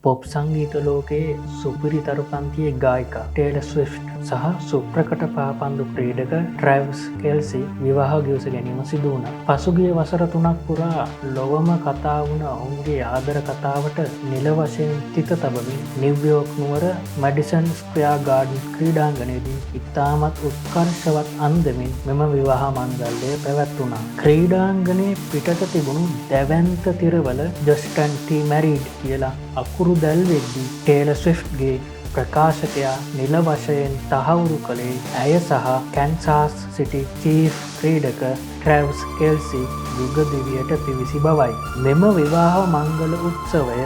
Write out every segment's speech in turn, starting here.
Pop සංගීත ලෝකයේ සුපිරිතර පන්තියේ ගායිකා ටේලර් ස්විෆ්ට් සහ සුප්‍රකට පාපන්දු ක්‍රීඩක ට්‍රැවිස් කෙල්සි විවාහ ගිවිස ගැනීම සිදු වුණා. පසුගිය වසර 3ක් පුරා ලොවම කතා වුණ ඔවුන්ගේ ආදර කතාවට නිල වශයෙන් තිත තබමින් නිව්යෝර්ක් නුවර මැඩිසන් ස්ක්වෙයාර් ගාඩන් ක්‍රීඩාංගණයේදී ඉතාමත් උත්කර්ෂවත් අන්දමින් මෙම විවාහ මංගල්‍යය පැවැත්වුණා. ක්‍රීඩාංගණයේ පිටත තිබුණු දැවැන්ත තිරවල ජස්ටන් ටී මැරීඩ් කියලා අකුරු දැල්වෙද්දී ටේලර් ස්විෆ්ට්ගේ ප්‍රකාශකයා නිල වශයෙන් තහවුරු කළේ ඇය සහ කැන්සාස් සිටි චීෆ් ක්‍රීඩක ට්‍රැවිස් කෙල්සි යුග දිවියට පිවිසි බවයි. මෙම විවාහ මංගල උත්සවය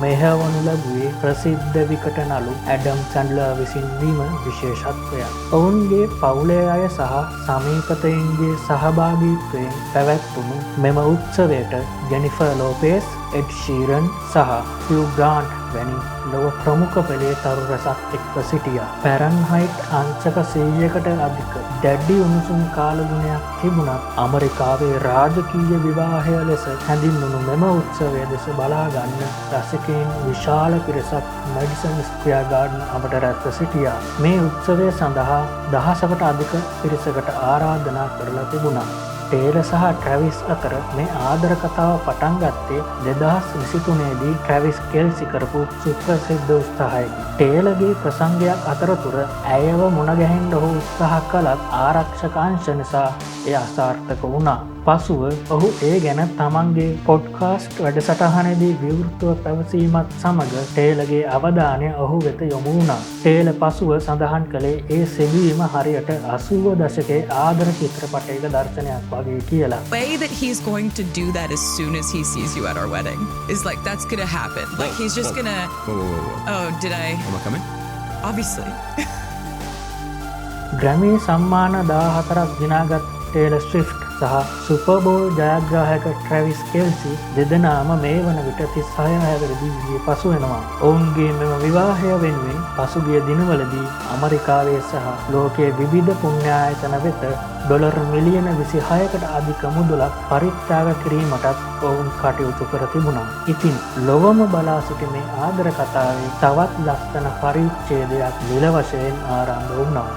මෙහෙවනු ලැබුවේ ප්‍රසිද්ධ විකට නළු ඇඩම් සැන්ඩ්ලර් විසින් වීම විශේෂත්වයක්. ඔවුන්ගේ පවුලේ අය සහ සමීපතයින්ගේ සහභාගීත්වයෙන් පැවැත්වුණු මෙම උත්සවයට ජෙනිෆර් ලෝපෙස්, එඩ් ෂීරන් සහ හියු ග්‍රාන්ට් වැනි ලොව ප්‍රමුඛ පෙළේ තරු රැසක් එක්ව සිටියා. පැරන්හයිට් අංශක 100කට අධික දැඩි උණුසුම් කාලගුණයක් තිබුණත් ඇමරිකාවේ රාජකීය විවාහය ලෙස හැඳින්වුණු මෙම උත්සවය දෙස බලා ගන්න රසිකයින් විශාල පිරිසක් මැඩිසන් ස්ක්වෙයාර් ගාඩන් අපට රැස්ව සිටියා. මේ උත්සවය සඳහා දහසකට අධික පිරිසකට ආරාධනා කරලා තිබුණා. ටේලර් සහ ට්‍රැවිස් අතර මේ ආදර කතාව පටන් ගත්තේ 2023 දී ට්‍රැවිස් කෙල්සි කරපු සුප්‍රසිද්ධ උත්සාහයකින්. ටේලර්ගේ ප්‍රසංගයක් අතරතුර ඇයව මුණ ගැහෙන්න ඔහු උත්සාහ කළත් ආරක්ෂක අංශ නිසා එය අසාර්ථක වුණා. පසුව ඔහු ඒ ගැන තමන්ගේ පොඩ්කාස්ට් වැඩසටහනේදී විවෘතව පැවසීමත් සමග ටේලර්ගේ අවධානය ඔහු වෙත යොමු වුණා. ටේලර් පසුව සඳහන් කළේ ඒ සිදුවීම හරියට 80 දශකයේ ආදර චිත්‍රපටයක දර්ශනයක් වගේ කියලා. Way that he's going to do that as soon as he sees you at our wedding is like that's gonna happen. Like he's just gonna. Whoa. Oh, did I? Am I coming? Obviously. Grammy සම්මාන 14ක් දිනාගත් Taylor Swift සහ සුපර්බෝල් ජයග්‍රාහක ට්‍රැවිස් කෙල්සි දෙදෙනාම මේ වන විට 36 හැවිරිදි වියේ පසු වෙනවා. ඔවුන්ගේ මෙම විවාහය වෙනුවෙන් පසුගිය දිනවලදී ඇමරිකාවේ සහ ලෝකයේ විවිධ පුණ්‍යායතන වෙත ඩොලර් මිලියන 26කට අධික මුදලක් පරිත්‍යාග කිරීමටත් ඔවුන් කටයුතු කර තිබුණා. ඉතින් ලොවම බලා සිටි මේ ආදර කතාවේ තවත් ලස්සන පරිච්ඡේදයක් නිල වශයෙන් ආරම්භ වුණා.